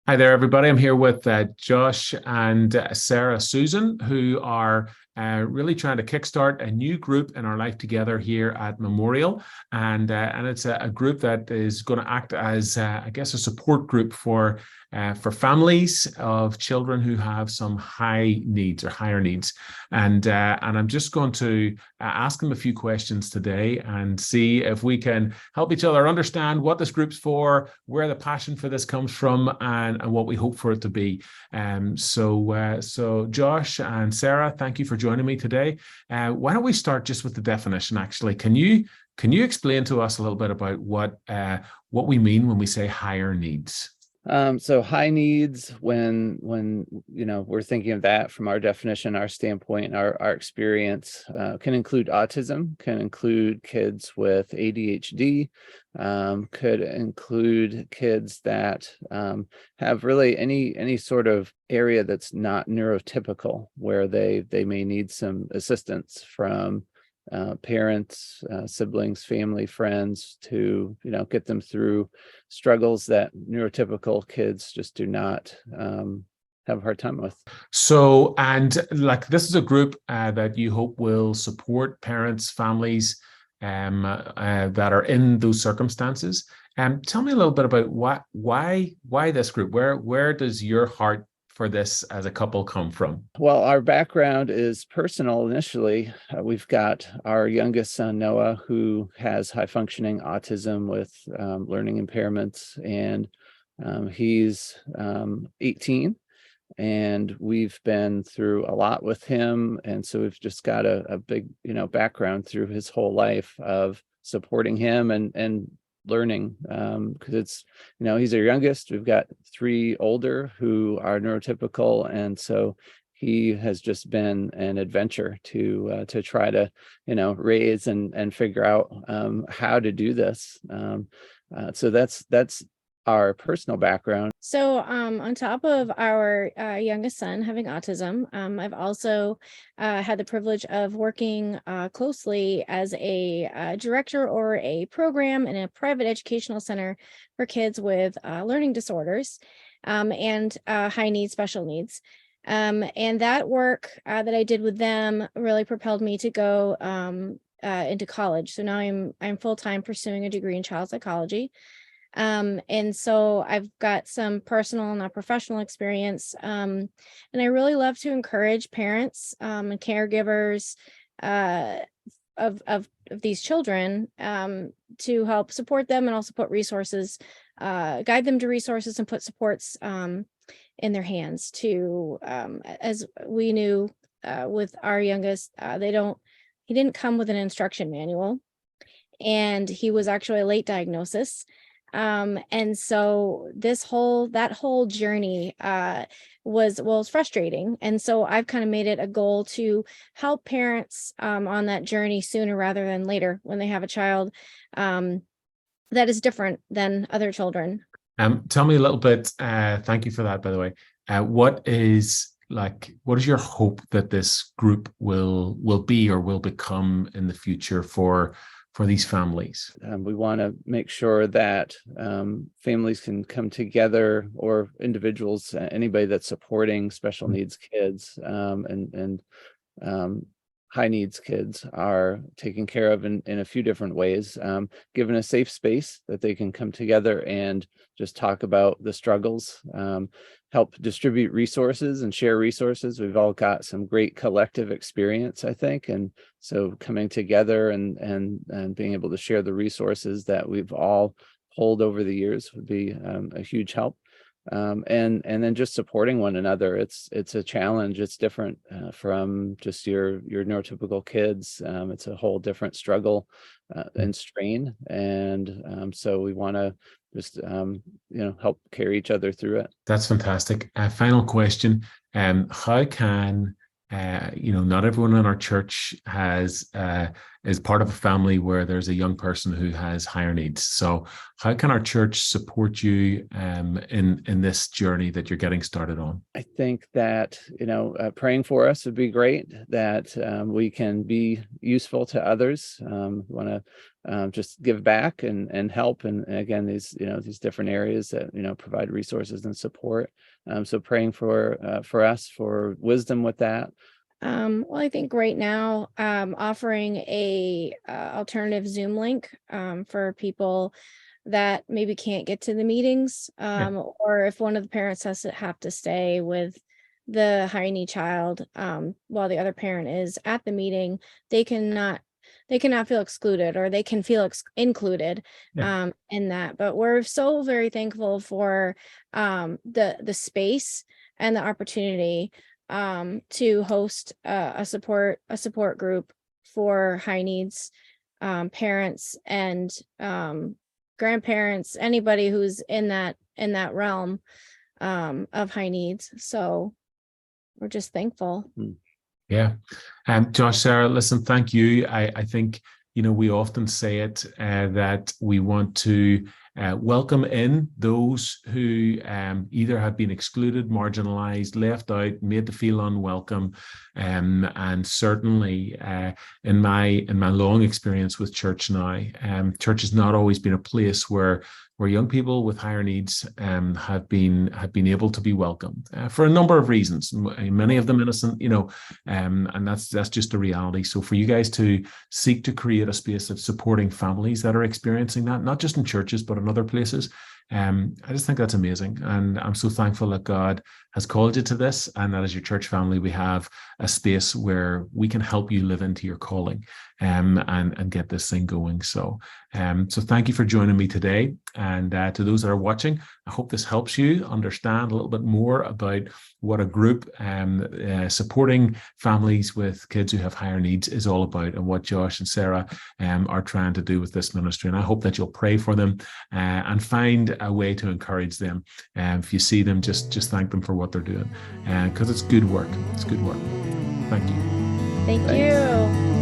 Hi there, everybody. I'm here with Josh and Sara Susan, who are really trying to kickstart a new group in our life together here at Memorial, and it's a group that is going to act as, I guess, a support group for families of children who have some high needs or higher needs, and I'm just going to ask them a few questions today and see if we can help each other understand what this group's for, where the passion for this comes from, and what we hope for it to be. So Josh and Sara, thank you for joining me today. Why don't we start just with the definition? Actually, can you explain to us a little bit about what we mean when we say higher needs? So high needs, when we're thinking of that from our definition, our standpoint, our experience, can include autism, can include kids with ADHD, could include kids that have really any sort of area that's not neurotypical, where they may need some assistance from parents, siblings, family, friends to get them through struggles that neurotypical kids just do not have a hard time with. So, and like this is a group that you hope will support parents, families that are in those circumstances. Tell me a little bit about why this group? Where does your heart for this as a couple come from? Well, our background is personal initially. We've got our youngest son, Noah, who has high functioning autism with learning impairments, and he's 18. And we've been through a lot with him. And so we've just got a big, background through his whole life of supporting him and learning, because it's he's our youngest. We've got three older who are neurotypical, and so he has just been an adventure to try to raise and figure out how to do this. So that's our personal background. So, on top of our youngest son having autism, I've also had the privilege of working closely as a director or a program in a private educational center for kids with learning disorders and high needs, special needs. And that work that I did with them really propelled me to go into college. So now I'm full-time pursuing a degree in child psychology. And so I've got some personal and not professional experience. And I really love to encourage parents and caregivers of these children to help support them and also put resources, guide them to resources and put supports in their hands to, as we knew with our youngest, he didn't come with an instruction manual, and he was actually a late diagnosis. And so that whole journey was frustrating. And so I've kind of made it a goal to help parents on that journey sooner rather than later when they have a child that is different than other children. Tell me a little bit. Thank you for that, by the way. What is your hope that this group will be or will become in the future for these families? We want to make sure that families can come together, or individuals, anybody that's supporting special needs kids and high needs kids are taken care of in a few different ways, given a safe space that they can come together and just talk about the struggles, help distribute resources and share resources. We've all got some great collective experience, I think. And so coming together and being able to share the resources that we've all pulled over the years would be a huge help. And then just supporting one another. It's a challenge. It's different from just your neurotypical kids. It's a whole different struggle and strain. And so we want to just help carry each other through it. That's fantastic. Final question. How can not everyone in our church has is part of a family where there's a young person who has higher needs. So how can our church support you in this journey that you're getting started on? I think that, praying for us would be great, that we can be useful to others, want to just give back and help. And again, these different areas that, provide resources and support. So praying for us for wisdom with that. Well, I think right now, offering a alternative Zoom link for people that maybe can't get to the meetings, or if one of the parents have to stay with the high need child while the other parent is at the meeting, they cannot feel excluded, or they can feel included in that. But we're so very thankful for the space and the opportunity to host a support group for high needs parents and grandparents, anybody who's in that realm of high needs. So we're just thankful. Yeah. Josh, Sarah, listen, thank you. I think, we often say it that we want to welcome in those who either have been excluded, marginalized, left out, made to feel unwelcome. And certainly in my long experience with church now, church has not always been a place where young people with higher needs have been able to be welcomed for a number of reasons, many of them innocent, and that's just the reality. So for you guys to seek to create a space that's supporting families that are experiencing that, not just in churches, but in other places, I just think that's amazing. And I'm so thankful that God has called you to this, and that as your church family, we have a space where we can help you live into your calling and get this thing going. So thank you for joining me today. And to those that are watching, I hope this helps you understand a little bit more about what a group supporting families with kids who have higher needs is all about, and what Josh and Sarah are trying to do with this ministry. And I hope that you'll pray for them and find a way to encourage them. If you see them, just thank them for what they're doing, because it's good work. It's good work. Thank you. Thank you.